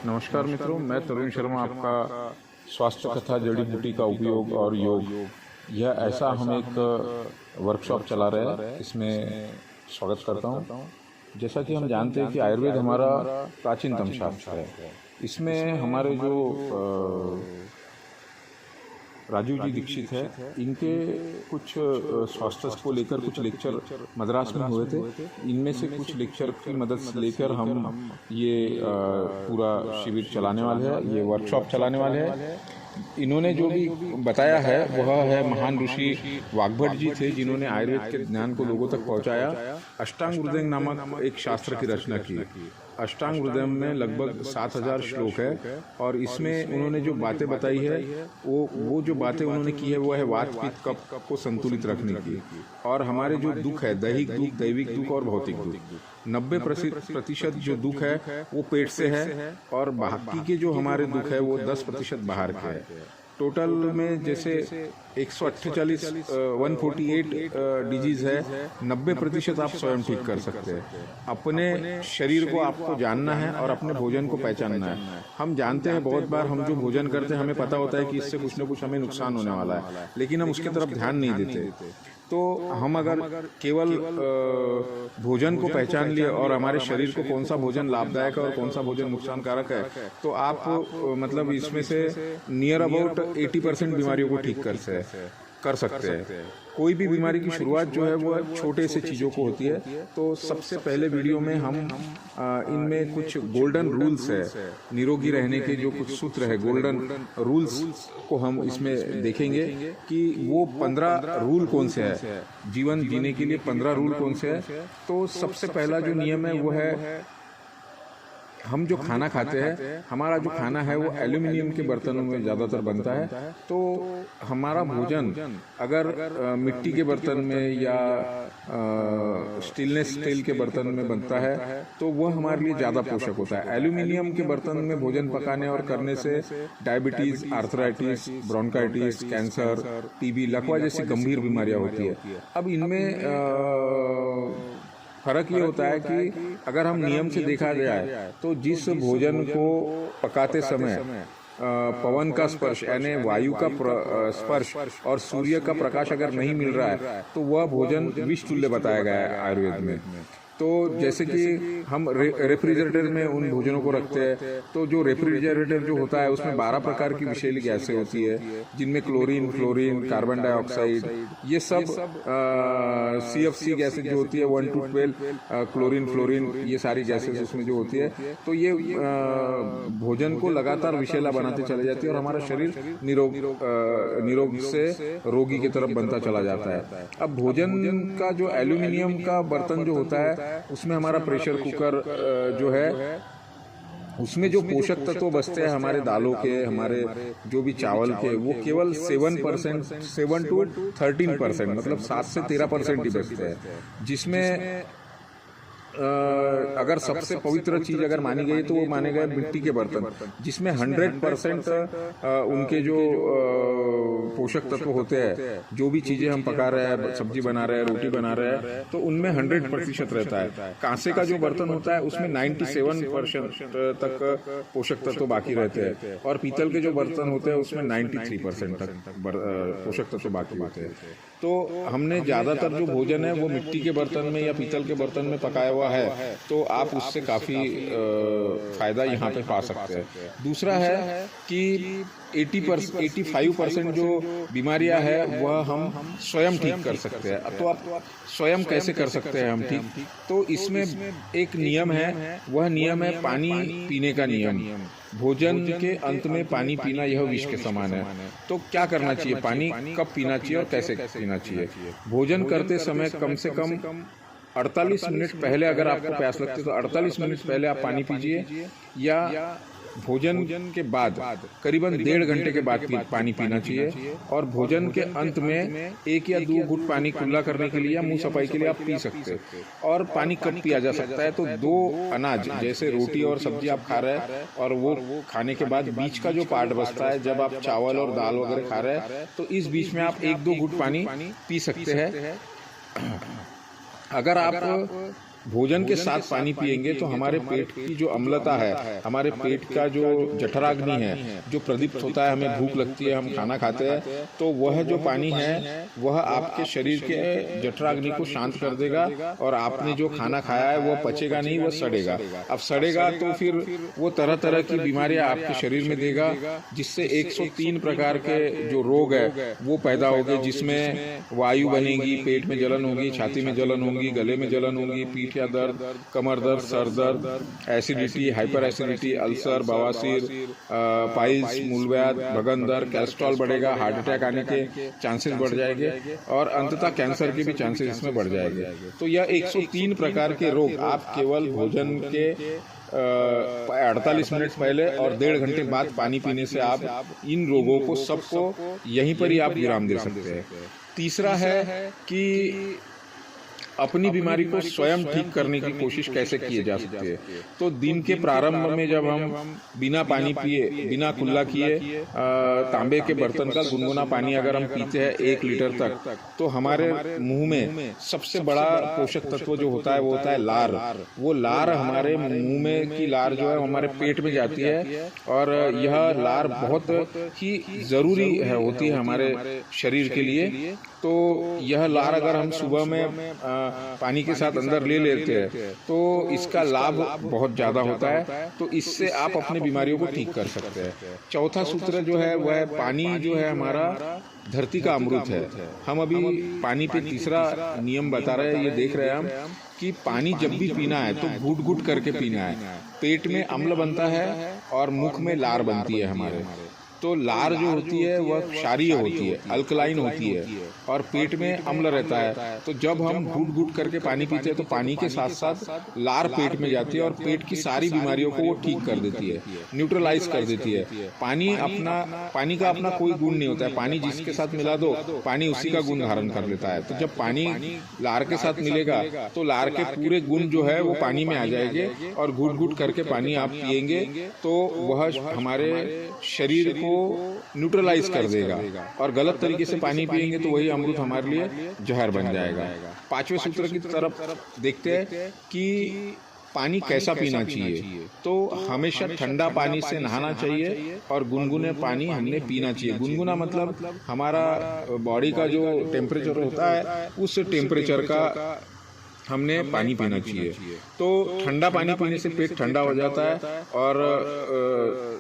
नमस्कार मित्रों, मैं तरुण शर्मा आपका स्वास्थ्य तथा जड़ी बूटी का उपयोग और योग, यह ऐसा हम एक वर्कशॉप चला रहे हैं, इसमें स्वागत करता हूँ। जैसा कि हम जानते हैं कि आयुर्वेद हमारा प्राचीनतम शास्त्र है। इसमें हमारे जो राजीव जी दीक्षित है, इनके कुछ स्वास्थ्य को लेकर कुछ लेक्चर मद्रास में हुए थे। इनमें से कुछ लेक्चर की मदद से लेकर हम ये पूरा शिविर चलाने वाले हैं, ये वर्कशॉप चलाने वाले हैं। इन्होंने जो भी बताया है वह है महान ऋषि वाग्भट जी थे, जिन्होंने आयुर्वेद के ज्ञान को लोगों तक पहुंचाया। अष्टांग हृदय नामक एक शास्त्र की रचना की। अष्टांग हृदय में लगभग 7000 श्लोक है और इसमें उन्होंने जो बातें बताई है वो जो बातें उन्होंने की है वो है वात पित्त कफ को संतुलित रखने की। और हमारे जो दुख है, दैहिक दुख, दैविक दुख और भौतिक दुख, 90% जो दुख है वो पेट से है और बाकी के जो हमारे दुख है वो 10% बाहर के है। टोटल में जैसे 148 डिजीज है, 90% आप स्वयं ठीक कर सकते हैं। अपने शरीर को आपको जानना है और अपने भोजन को पहचानना है। हम जानते हैं बहुत बार हम जो भोजन करते हैं हमें पता होता है कि इससे कुछ न कुछ हमें नुकसान होने वाला है, लेकिन हम उसकी तरफ ध्यान नहीं देते। तो हम अगर केवल भोजन को पहचान लिए और हमारे शरीर को कौन सा भोजन लाभदायक है और कौन सा भोजन नुकसानकारक है, तो आप मतलब इसमें से नियर अबाउट 80% बीमारियों को ठीक कर सकते हैं। कोई भी बीमारी की शुरुआत जो है वो छोटे से चीज़ों को होती है। तो सबसे पहले वीडियो में हम इनमें कुछ गोल्डन रूल्स है, निरोगी रहने के जो कुछ सूत्र है, गोल्डन रूल्स को हम इसमें देखेंगे कि वो 15 रूल कौन से है, जीवन जीने के लिए 15 रूल कौन से है। तो सबसे पहला जो नियम है वो है, हम जो खाना खाते हैं, हमारा जो खाना है वो एल्यूमिनियम के बर्तनों में ज़्यादातर बनता है। तो हमारा भोजन अगर मिट्टी के बर्तन में या स्टेनलेस स्टील के बर्तन में बनता है तो वह हमारे लिए ज़्यादा पोषक होता है। एल्यूमिनियम के बर्तन में भोजन पकाने और करने से diabetes, arthritis, bronchitis, cancer, TB, लकवा जैसी गंभीर बीमारियाँ होती है। अब इनमें फर्क ये होता है कि अगर हम नियम से देखा जाए तो जिस भोजन को पकाते समय पवन का स्पर्श यानी वायु का स्पर्श और सूर्य का प्रकाश अगर नहीं मिल रहा है तो वह भोजन विष तुल्य बताया गया है आयुर्वेद में। तो जैसे कि हम रेफ्रिजरेटर में उन भोजनों को रखते हैं, तो जो रेफ्रिजरेटर जो होता है उसमें 12 प्रकार की विषैली गैसें होती है, जिनमें क्लोरीन, फ्लोरीन, कार्बन डाइऑक्साइड, ये सब CFC गैसें जो होती है 1 to 12 क्लोरीन, फ्लोरीन, ये सारी गैसें उसमें जो होती है, तो ये भोजन को लगातार विषैला बनाते चले जाती है और हमारा शरीर निरोग से रोगी की तरफ बनता चला जाता है। अब भोजन का जो एल्यूमिनियम का बर्तन जो होता है उसमें हमारा प्रेशर कुकर जो है उसमें जो पोषक तत्व बचते हैं हमारे दालों के, हमारे जो भी चावल के, वो केवल 7 to 13%, मतलब 7 से 13% ही बचते हैं। जिसमें अगर सबसे पवित्र चीज अगर मानी गई तो वो माने गए मिट्टी के बर्तन, जिसमें 100% उनके जो पोषक तत्व होते हैं, जो भी चीजें हम पका रहे हैं, सब्जी बना रहे हैं, रोटी बना रहे हैं, तो उनमें 100% रहता है। कांसे का जो बर्तन होता है उसमें 97% तक पोषक तत्व बाकी रहते हैं और पीतल के जो बर्तन होते हैं उसमें 93% तक पोषक तत्व बाकी होते हैं। तो हमने ज्यादातर जो भोजन है वो मिट्टी के बर्तन में या पीतल के बर्तन में पकाया हुआ है, तो आप उससे काफी फायदा यहाँ पे पा सकते हैं। दूसरा है कि 85% जो बीमारियां है वह हम स्वयं ठीक कर सकते हैं। तो आप स्वयं कैसे कर सकते हैं हम ठीक? तो इसमें एक नियम है, वह नियम है पानी पीने का नियम। भोजन के अंत में पानी पीना यह विष के समान है। तो क्या करना चाहिए, पानी कब पीना चाहिए और कैसे पीना चाहिए? भोजन करते समय कम से कम 48 मिनट पहले अगर आपको प्यास लगती है तो 48 मिनट पहले आप पानी पीजिए, या भोजन के बाद करीबन 1.5 घंटे के बाद पानी पीना चाहिए। और भोजन के अंत में 1 या 2 घुट पानी कुल्ला करने के लिए या मुंह सफाई के लिए आप पी सकते हैं। और पानी कब पिया जा सकता है, तो 2 अनाज जैसे रोटी और सब्जी आप खा रहे हैं और वो खाने के बाद बीच का जो पार्ट बचता है, जब आप चावल और दाल वगैरह खा रहे हैं, तो इस बीच में आप 1-2 घुट पानी पी सकते हैं। अगर आप भोजन के साथ पानी पिएंगे तो हमारे पेट की जो अम्लता है, हमारे पेट का जो जठराग्नि है, जो प्रदीप्त होता है, हमें भूख लगती है, हम खाना खाते हैं, तो वह जो पानी है वह आपके शरीर के जठराग्नि को शांत कर देगा और आपने जो खाना खाया है वह पचेगा नहीं, वह सड़ेगा। अब सड़ेगा तो फिर वो तरह तरह की बीमारियां आपके शरीर में देगा, जिससे 103 प्रकार के जो रोग है वो पैदा होंगे, जिसमें वायु बनेगी, पेट में जलन होगी, छाती में जलन होगी, गले में जलन होगी, पीठ या दर्द, कमर दर्द, सर दर्द, एसिडिटी, हाइपर एसिडिटी, अल्सर, बवासीर, पाइल्स, मूलव्याध, भगंदर, कोलेस्ट्रॉल बढ़ेगा, हार्ट अटैक आने के चांसेस बढ़ जाएंगे और अंततः कैंसर के भी चांसेस इसमें बढ़ जाएंगे। तो यह 103 प्रकार के रोग आप केवल भोजन के 48 मिनट पहले और 1.5 घंटे बाद पानी पीने से आप इन रोगों को सबको यहीं पर ही आप विराम दे सकते हैं। तीसरा है कि अपनी बीमारी को स्वयं ठीक करने की कोशिश कैसे की जा सकती है। तो दिन के प्रारंभ में जब हम बिना पानी पिए, बिना कुल्ला किए तांबे के बर्तन का गुनगुना पानी अगर हम पीते हैं 1 लीटर तक, तो हमारे मुंह में सबसे बड़ा पोषक तत्व जो होता है वो होता है लार। वो लार हमारे मुंह में की लार जो है हमारे पेट में जाती है और यह लार बहुत ही जरूरी होती है हमारे शरीर के लिए। तो यह लार अगर हम सुबह में पानी के साथ अंदर ले लेते हैं तो इसका लाभ बहुत ज़्यादा होता है। तो इससे आप अपनी बीमारियों को ठीक कर सकते हैं। चौथा सूत्र जो है वह पानी जो है हमारा धरती का अमृत है। हम अभी पानी पे तीसरा नियम बता रहे हैं, ये देख रहे हैं हम कि पानी जब भी पीना है तो घूट घूट करके पीना है। पेट में अम्ल बनता है और मुख में लार बनती है हमारे। तो लार जो होती है वह क्षारीय होती है, अल्कलाइन होती है और पेट में अम्ल रहता है। तो जब हम घूट घूट करके पानी पीते हैं तो पानी के साथ साथ लार पेट में जाती है और पेट की सारी बीमारियों को वो ठीक कर देती है, न्यूट्रलाइज कर देती है। पानी का अपना कोई गुण नहीं होता है। पानी जिसके साथ मिला दो, पानी उसी का गुण धारण कर लेता है। तो जब पानी लार के साथ मिलेगा तो लार के पूरे गुण जो है वो पानी में आ जाएंगे और घूट घूट करके पानी आप पिएंगे तो वह हमारे शरीर को न्यूट्रलाइज कर देगा। और गलत तरीके से पानी पिएंगे तो वही अमृत हमारे लिए जहर बन जाएगा। 5वें सूत्र की तरफ देखते हैं कि पानी कैसा पीना चाहिए। तो हमेशा ठंडा पानी से नहाना चाहिए और गुनगुने पानी हमने पीना चाहिए। गुनगुना मतलब हमारा बॉडी का जो टेम्परेचर होता है उस टेम्परेचर का हमने पानी पीना चाहिए। तो ठंडा पानी पीने से पेट ठंडा हो जाता है और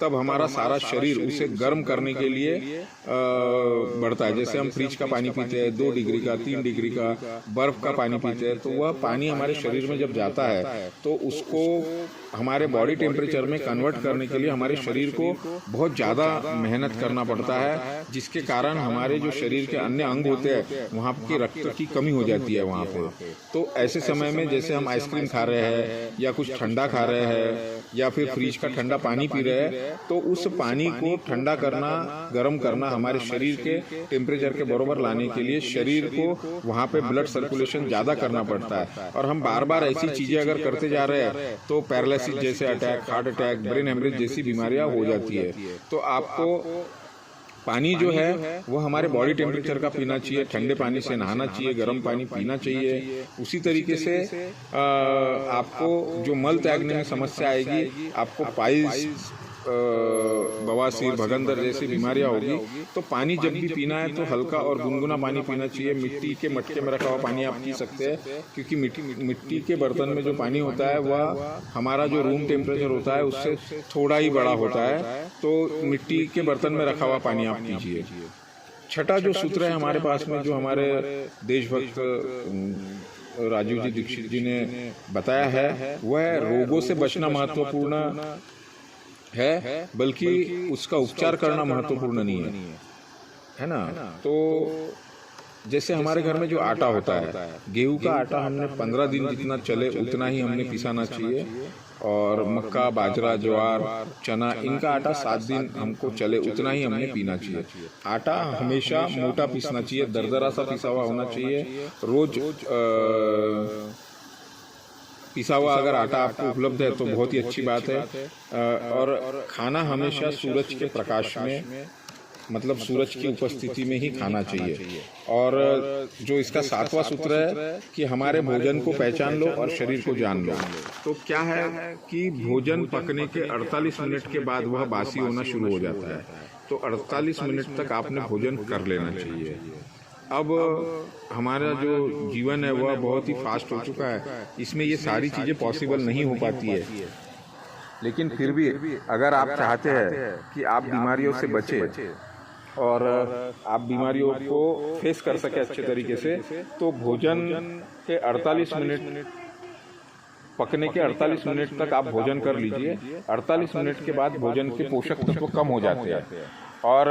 तब हमारा सारा शरीर उसे गर्म करने के लिए बढ़ता है। जैसे हम फ्रिज का पानी पीते हैं 2 डिग्री का, 3 डिग्री का, बर्फ का पानी पीते हैं, तो वह पानी हमारे शरीर में जब जाता है तो उसको हमारे बॉडी टेम्परेचर में कन्वर्ट करने के लिए हमारे शरीर को बहुत ज़्यादा मेहनत करना पड़ता है, जिसके कारण हमारे जो शरीर के अन्य अंग होते हैं वहाँ के रक्त की कमी हो जाती है वहाँ पे। तो ऐसे समय में जैसे हम आइसक्रीम खा रहे हैं या कुछ ठंडा खा रहे हैं या फिर फ्रिज का ठंडा पानी पी रहे हैं, तो उस पानी को ठंडा करना, गर्म करना हमारे शरीर के टेम्परेचर के बराबर लाने के लिए शरीर को वहाँ पे ब्लड सर्कुलेशन ज़्यादा करना पड़ता है। और हम बार बार ऐसी चीज़ें अगर करते जा रहे हैं तो पैरालिसिस जैसे attack, heart attack, brain haemorrhage जैसी बीमारियाँ हो जाती है। तो आपको पानी जो है वो हमारे बॉडी टेम्परेचर का पीना चाहिए, ठंडे पानी से नहाना चाहिए, गर्म पानी पीना चाहिए। उसी तरीके से आपको जो मल त्यागने में समस्या आएगी, आपको पाइल्स, बवासीर, भगंदर जैसी बीमारियां होगी, तो पानी जब भी पीना है तो हल्का और गुनगुना पानी पीना चाहिए। मिट्टी के मटके में रखा हुआ पानी आप पी सकते हैं, क्योंकि मिट्टी के बर्तन में जो पानी होता है वह हमारा जो रूम टेम्परेचर होता है उससे थोड़ा ही बड़ा होता है। तो मिट्टी के बर्तन में रखा हुआ पानी आप पीजिए। छठा जो सूत्र है हमारे पास में, जो हमारे देशभक्त राजीव जी दीक्षित जी ने बताया है, वह रोगों से बचना महत्वपूर्ण है, बल्कि उसका उपचार करना महत्वपूर्ण नहीं है ना। तो जैसे हमारे घर में जो आटा होता है, गेहूं का आटा हमने 15 दिन जितना चले उतना ही हमने पिसाना चाहिए। और मक्का, बाजरा, ज्वार, चना, इनका आटा 7 दिन हमको चले उतना ही हमने पीना चाहिए। आटा हमेशा मोटा पीसना चाहिए, दरदरा सा पिसा हुआ होना चाहिए। रोज पिसा हुआ अगर आटा आपको उपलब्ध है तो बहुत ही अच्छी बात है। और खाना हमेशा सूरज के प्रकाश में मतलब सूरज की उपस्थिति में ही खाना चाहिए। और जो इसका 7वां सूत्र है कि हमारे भोजन को पहचान लो और शरीर को जान लो। तो क्या है कि भोजन पकने के 48 मिनट के बाद वह बासी होना शुरू हो जाता है। तो 48 मिनट तक आपने भोजन कर लेना चाहिए। अब हमारा जो जीवन है वह बहुत ही फास्ट हो चुका है, इसमें ये सारी चीज़ें पॉसिबल नहीं हो पाती है। लेकिन फिर भी अगर आप चाहते हैं कि आप बीमारियों से बचें और आप बीमारियों को फेस कर सके अच्छे तरीके से, तो भोजन के 48 मिनट पकने के 48 मिनट तक आप भोजन कर लीजिए। 48 मिनट के बाद भोजन के पोषक तत्व कम हो जाते हैं और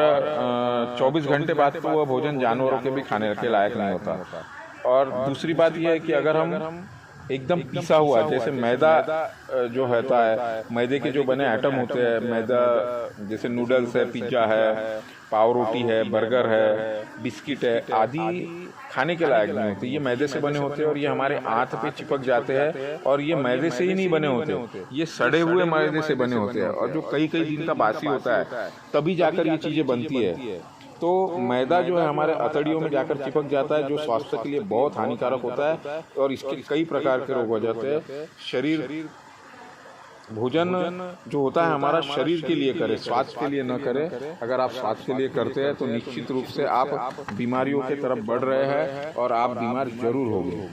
24 घंटे बाद तो वह भोजन जानवरों के भी खाने के लायक नहीं होता। और दूसरी बात यह है कि अगर हम एकदम पिसा हुआ, जैसे मैदा जो होता है, मैदे के जो बने आइटम होते हैं, मैदा जैसे नूडल्स है, पिज्ज़ा है, पाव रोटी है, बर्गर है, बिस्किट है आदि खाने के लायक नहीं होते। ये मैदे से बने होते हैं और ये हमारे आंत पे चिपक जाते हैं। और ये मैदे से ही नहीं बने होते, ये सड़े हुए मैदे से बने होते हैं और जो कई कई दिन का बासी होता है तभी जाकर ये चीज़ें बनती है। तो मैदा जो है हमारे अतड़ियों में जाकर चिपक जाता है, जो स्वास्थ्य के लिए बहुत हानिकारक होता है और इसके कई प्रकार के रोग हो जाते हैं। शरीर भोजन जो होता है हमारा शरीर के लिए करे, स्वास्थ्य के लिए न करे। अगर आप स्वास्थ्य के लिए करते हैं तो निश्चित रूप से आप बीमारियों की तरफ बढ़ रहे हैं और आप बीमार जरूर होंगे।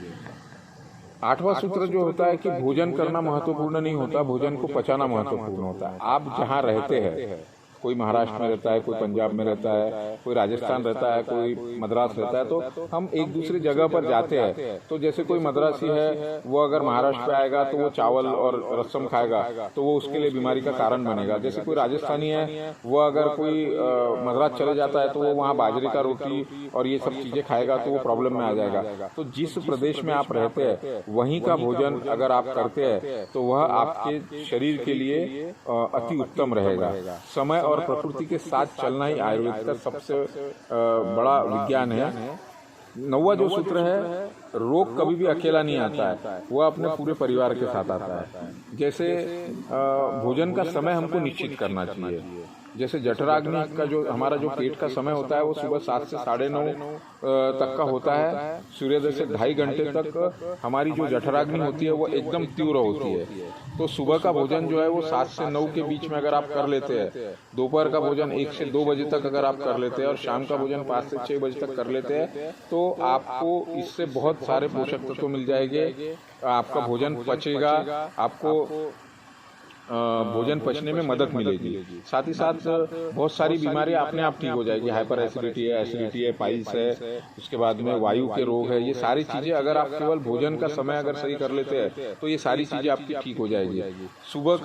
8वां सूत्र जो होता है कि भोजन करना महत्वपूर्ण नहीं होता, भोजन को पचाना महत्वपूर्ण होता है। आप जहाँ रहते हैं, कोई महाराष्ट्र में रहता है, कोई पंजाब में रहता है, कोई राजस्थान रहता है, कोई मद्रास रहता है, तो हम एक दूसरे जगह पर जाते हैं। तो जैसे कोई मद्रासी है, वो अगर महाराष्ट्र में आएगा तो वो चावल और रसम खाएगा तो वो उसके लिए बीमारी का कारण बनेगा। जैसे कोई राजस्थानी है, वो अगर कोई मद्रास चले जाता है तो वो वहाँ बाजरे का रोटी और ये सब चीज़ें खाएगा तो वो प्रॉब्लम में आ जाएगा। तो जिस प्रदेश में आप रहते हैं वहीं का भोजन अगर आप करते हैं तो वह आपके शरीर के लिए अति उत्तम रहेगा। समय और प्रकृति के साथ चलना ही आयुर्वेद का सबसे बड़ा विज्ञान है। 9वां जो सूत्र है, रोग कभी भी अकेला नहीं आता है, वह अपने पूरे परिवार के साथ आता है। जैसे भोजन का समय हमको निश्चित करना चाहिए। जैसे जठराग्नि का जो हमारा जो पेट का समय होता है वो सुबह 7 से 9:30 तक का होता है। सूर्योदय से 2.5 घंटे तक हमारी जो जठराग्नि होती है वो एकदम तीव्र होती है। तो सुबह का भोजन जो है वो 7 से 9 के बीच में अगर आप कर लेते हैं, दोपहर का भोजन 1 से 2 बजे तक अगर आप कर लेते हैं और शाम का भोजन 5 से 6 बजे तक कर लेते हैं, तो आपको इससे बहुत सारे पोषक तत्व मिल जाएंगे। आपका भोजन पचेगा, आपको भोजन पचने में मदद मिलेगी। साथ ही साथ बहुत सारी बीमारियां अपने आप ठीक हो जाएगी। हाइपर एसिडिटी है, पाइल्स है, उसके बाद में वायु के रोग है। ये सारी चीज़ें अगर आप केवल भोजन का समय अगर सही कर लेते हैं तो ये सारी चीज़ें आपकी ठीक हो जाएगी। सुबह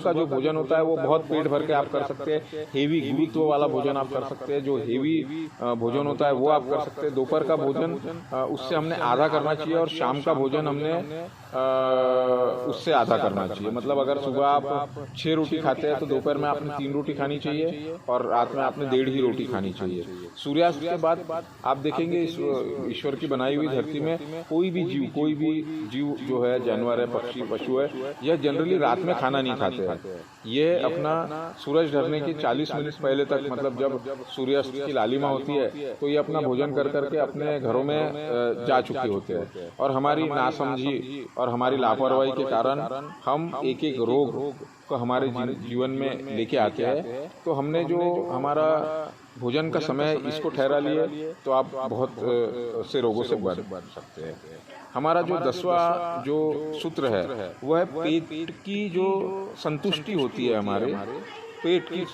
का जो भोजन होता है वो बहुत पेट भर के आप कर सकते हैं। हेवी गुरुत्व वाला भोजन आप कर सकते हैं, जो हेवी भोजन होता है वो आप कर सकते हैं। दोपहर का भोजन उससे हमने आधा करना चाहिए और शाम का भोजन हमने उससे आधा करना चाहिए। मतलब अगर सुबह आप 6 रोटी खाते हैं तो दोपहर में आपने 3 रोटी खानी चाहिए और रात में आपने 1.5 ही रोटी खानी चाहिए। सूर्यास्त के बाद आप देखेंगे ईश्वर की बनाई हुई धरती में कोई भी जीव जो है, जानवर है, पक्षी, पशु है, यह जनरली रात में खाना नहीं खाते हैं। ये अपना सूरज ढलने के 40 मिनट पहले तक, मतलब जब सूर्यास्त की लालिमा होती है तो ये अपना भोजन कर करके अपने घरों में जा चुके होते हैं। और हमारी नासमझी और हमारी लापरवाही के कारण हम एक एक रोग को हमारे जीवन में लेके आते हैं। तो हमने जो हमारा भोजन का समय है इसको ठहरा लिए तो आप बहुत से रोगों से बच सकते हैं। हमारा जो 10वां जो सूत्र है वह है पेट की जो संतुष्टि होती है, हमारे पेट की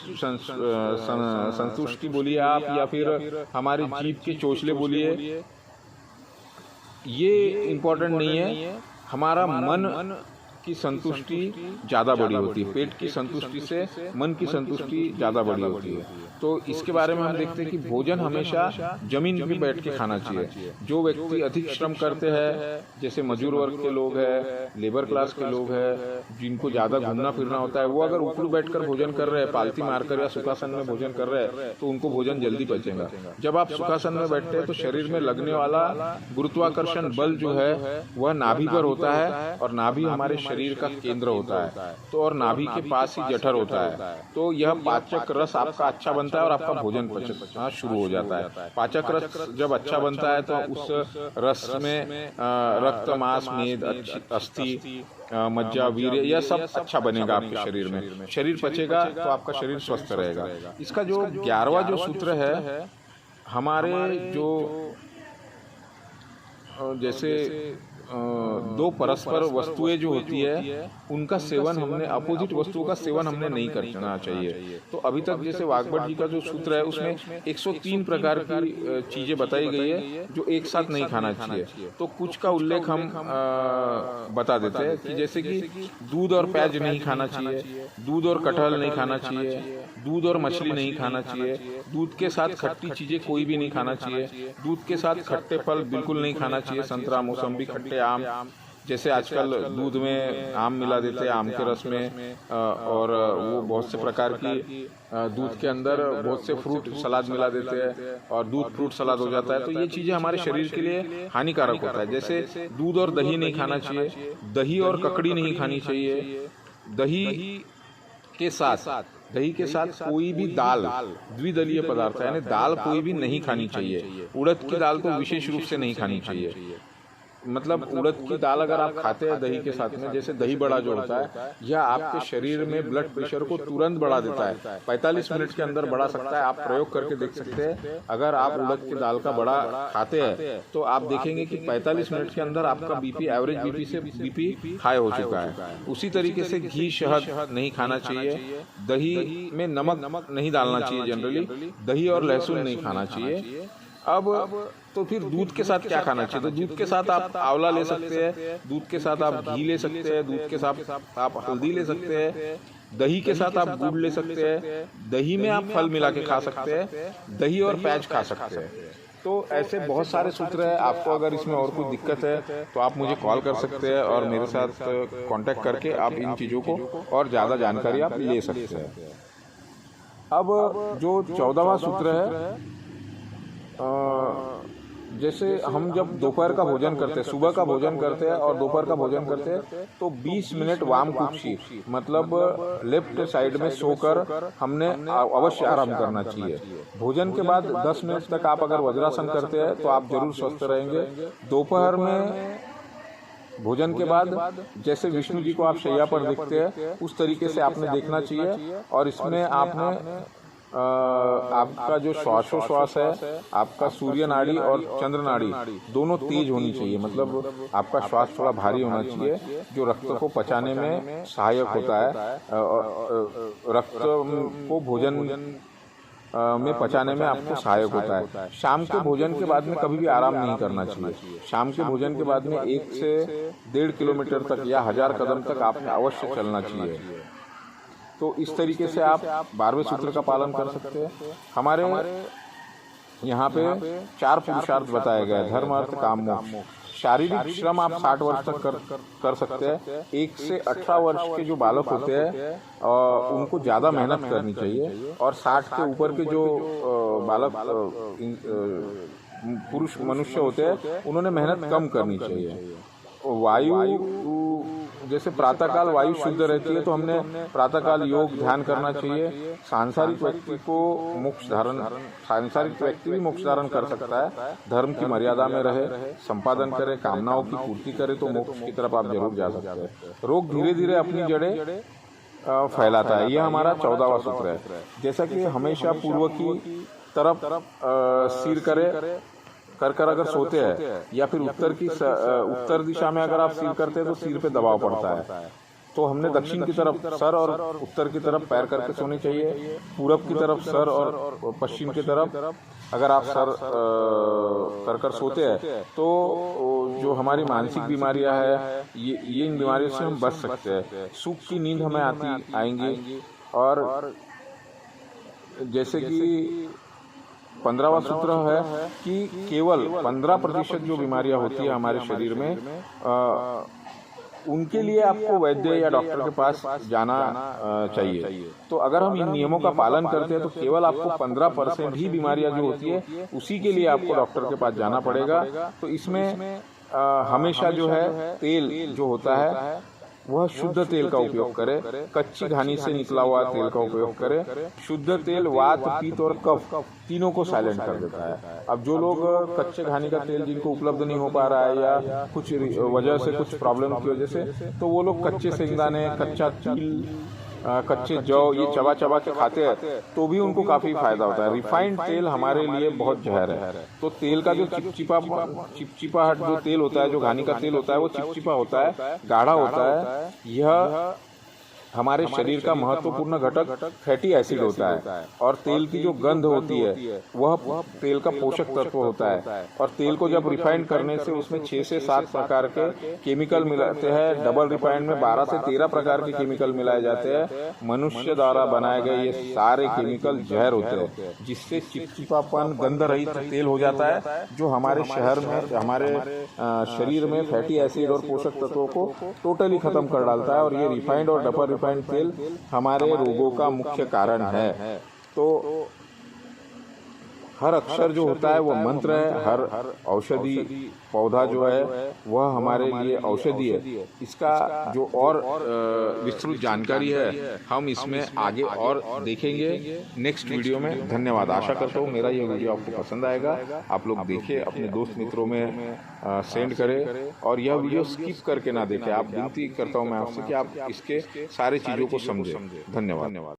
संतुष्टि बोलिए आप, या फिर हमारे जीभ के चोचले बोलिए, ये इम्पोर्टेंट नहीं है। हमारा मन की संतुष्टि ज़्यादा बड़ी होती है। पेट की संतुष्टि से मन की संतुष्टि ज़्यादा बड़ी होती है। तो इसके बारे में हम देखते हैं कि भोजन हमेशा जमीन पे बैठ के खाना चाहिए। जो व्यक्ति अधिक श्रम करते हैं, जैसे मजदूर वर्ग के लोग हैं, लेबर क्लास के लोग हैं, जिनको ज़्यादा घूमना फिरना होता है, वो अगर ऊपर बैठकर भोजन कर रहे हैं, पालती मारकर या सुखासन में भोजन कर रहे हैं, तो उनको भोजन जल्दी पचेगा। जब आप सुखासन में बैठते हैं तो शरीर में लगने वाला गुरुत्वाकर्षण बल जो है वह नाभि पर होता है, और नाभि हमारे शरीर का केंद्र होता है, तो और नाभि के पास ही जठर होता है। तो यह पाचक रस आपका अच्छा बनता है और आपका भोजन पचना शुरू हो जाता है। पाचक रस जब अच्छा बनता है तो उस रस में रक्त, मांस, मेद, अस्थि, मज्जा, वीर्य, यह सब अच्छा बनेगा आपके शरीर में। शरीर पचेगा तो आपका शरीर स्वस्थ रहेगा। इसका जो 11वां जो सूत्र है, हमारे जो जैसे दो परस्पर वस्तुएं जो होती है उनका सेवन हमने, अपोजिट वस्तुओं का सेवन हमने नहीं करना चाहिए। तो अभी तक जैसे वाग्भट जी का जो सूत्र है उसमें 103 प्रकार की चीजें बताई गई है जो एक साथ नहीं खाना चाहिए। तो कुछ का उल्लेख हम बता देते हैं कि जैसे कि दूध और प्याज नहीं खाना चाहिए, दूध और कटहल नहीं खाना चाहिए, दूध और मछली नहीं खाना चाहिए, दूध के साथ खट्टी चीजें कोई भी नहीं खाना चाहिए, दूध के साथ खट्टे फल बिल्कुल नहीं खाना चाहिए, संतरा, मौसम्बी, खट्टे आम, जैसे आजकल दूध में आम मिला देते हैं, आम के रस में, और वो बहुत से प्रकार की दूध के अंदर बहुत से फ्रूट सलाद मिला देते हैं और दूध फ्रूट सलाद हो जाता है। तो ये चीज़ें हमारे शरीर के लिए हानिकारक होता है। जैसे दूध और दही नहीं खाना चाहिए, दही और ककड़ी नहीं खानी चाहिए, दही के साथ कोई भी दाल, द्विदलीय पदार्थ यानी दाल कोई भी नहीं खानी चाहिए। उड़द की दाल तो विशेष रूप से नहीं खानी चाहिए। मतलब उड़द की दाल अगर आप खाते हैं दही के साथ में, जैसे दही बड़ा जो होता है, यह आपके शरीर में ब्लड प्रेशर को तुरंत बढ़ा देता है, 45 मिनट के अंदर बढ़ा सकता है। आप प्रयोग करके देख सकते हैं। अगर आप उड़द की दाल का बड़ा खाते हैं तो आप देखेंगे कि 45 मिनट के अंदर आपका बीपी, एवरेज बीपी से बीपी हाई हो चुका है। उसी तरीके से घी, शहद नहीं खाना चाहिए, दही में नमक नहीं डालना चाहिए, जनरली दही और लहसुन नहीं खाना चाहिए। अब तो फिर दूध के साथ क्या खाना चाहिए? तो दूध के साथ आप आंवला ले सकते हैं, दूध के साथ आप घी ले सकते हैं, दूध के साथ आप हल्दी ले सकते हैं, दही के साथ आप गुड़ ले सकते हैं, दही में आप फल मिला के खा सकते हैं, दही और प्याज खा सकते हैं। तो ऐसे बहुत सारे सूत्र हैं। आपको अगर इसमें और कोई दिक्कत है तो आप मुझे कॉल कर सकते हैं और मेरे साथ कांटेक्ट करके आप इन चीज़ों को और ज़्यादा जानकारी आप ले सकते हैं। अब जो 14वां सूत्र है, जैसे हम जब दोपहर का भोजन करते हैं, सुबह का भोजन करते हैं और दोपहर का भोजन करते हैं, तो 20 मिनट वाम कुक्षी, मतलब लेफ्ट साइड में सोकर हमने अवश्य आराम करना चाहिए। भोजन के बाद 10 मिनट तक आप अगर वज्रासन करते हैं तो आप जरूर स्वस्थ रहेंगे। दोपहर में भोजन के बाद जैसे विष्णु जी को आप शैया पर देखते हैं, उस तरीके से आपने देखना चाहिए। और इसमें आपने आपका जो श्वासोश्वास है, आपका सूर्य नाड़ी और चंद्र नाड़ी दोनों तेज होनी चाहिए। मतलब आपका श्वास थोड़ा भारी होना चाहिए, जो रक्त को पचाने में सहायक होता है, रक्त को भोजन में पचाने में आपको सहायक होता है। शाम के भोजन के बाद में कभी भी आराम नहीं करना चाहिए। शाम के भोजन के बाद में 1 से 1.5 किलोमीटर तक या 1000 कदम तक आपने अवश्य चलना चाहिए। तो इस तरीके से आप 12वें सूत्र का पालन कर सकते हैं। हमारे यहाँ पे 4 पुरुषार्थ बताए गए, धर्म, अर्थ, काम, मोक्ष। शारीरिक श्रम आप 60 वर्ष तक कर सकते हैं। 1 से 18 वर्ष के जो बालक होते हैं उनको ज़्यादा मेहनत करनी चाहिए, और 60 के ऊपर के जो बालक पुरुष मनुष्य होते हैं उन्होंने मेहनत कम करनी चाहिए। वायु, जैसे प्रातःकाल वायु शुद्ध रहती है तो हमने प्रातःकाल योग ध्यान करना चाहिए। सांसारिक व्यक्ति भी मोक्ष धारण कर सकता है, धर्म की मर्यादा में रहे, संपादन करे, कामनाओं की पूर्ति करे तो मोक्ष की तरफ आप जरूर जा सकते हैं। रोग धीरे धीरे अपनी जड़ें फैलाता है। यह हमारा 14वां सूत्र है। जैसा कि हमेशा पूर्व की तरफ सिर कर अगर सोते हैं, या फिर उत्तर दिशा में अगर आप सिर करते हैं तो सिर पे दबाव पड़ता है। तो हमने दक्षिण की तरफ सर और उत्तर की तरफ पैर करके सोने चाहिए। पूरब की तरफ सर और पश्चिम की तरफ अगर आप सर कर सोते हैं तो जो हमारी मानसिक बीमारियां हैं, ये इन बीमारियों से हम बच सकते हैं। सुख की नींद हमें आएंगी, और जैसे कि 15वां सूत्र है कि केवल 15% जो बीमारियां होती है हमारे शरीर में उनके लिए आपको वैद्य या डॉक्टर के पास जाना चाहिए। तो अगर हम इन नियमों का पालन करते हैं तो केवल आपको 15% ही बीमारियां जो होती है उसी के लिए आपको डॉक्टर के पास जाना पड़ेगा। तो इसमें हमेशा जो है तेल जो होता है वह शुद्ध तेल का उपयोग करें, कच्ची घानी से निकला हुआ तेल का उपयोग करें। शुद्ध तेल वात, पित्त और कफ तीनों को साइलेंट कर देता है। अब जो लोग कच्चे घानी का तेल जिनको उपलब्ध नहीं हो पा रहा है या कुछ वजह से, कुछ प्रॉब्लम की वजह से, तो वो लोग कच्चे सेंगदाने, कच्चा तिल, कच्चे जौ ये चबा चबा के खाते हैं तो भी उनको काफी फायदा होता है। रिफाइंड तेल हमारे लिए बहुत जहर है। तो तेल का जो चिपचिपाहट जो तेल होता है, जो घानी का तेल होता है, वो चिपचिपा होता है, गाढ़ा होता है। यह हमारे शरीर का महत्वपूर्ण घटक फैटी एसिड होता है और तेल की जो गंध होती है वह तेल का पोषक तत्व होता है। और तेल को जब रिफाइंड करने से उसमें 6 से 7 प्रकार के केमिकल मिलाते हैं। डबल रिफाइंड में 12 से 13 प्रकार के केमिकल मिलाए जाते हैं। मनुष्य द्वारा बनाए गए ये सारे केमिकल जहर होते हैं, जिससे चिपचिपापन, गंध रहित तेल हो जाता है, जो हमारे शहर में, हमारे शरीर में फैटी एसिड और पोषक तत्वों को टोटली खत्म कर डालता है। और ये रिफाइंड और डबल रिफाइंड तेल हमारे रोगों का मुख्य कारण है। तो हर अक्षर जो होता है वो मंत्र है, हर औषधि पौधा जो है वह हमारे लिए औषधि है। इसका जो और विस्तृत जानकारी है हम इसमें आगे और देखेंगे नेक्स्ट वीडियो में। धन्यवाद। आशा करता हूँ मेरा ये वीडियो आपको पसंद आएगा। आप लोग देखिए, अपने दोस्त मित्रों में सेंड करें और यह वीडियो स्किप करके ना देखें। आप विनती करता हूँ मैं आपसे कि आप इसके सारे चीज़ों को समझें। धन्यवाद।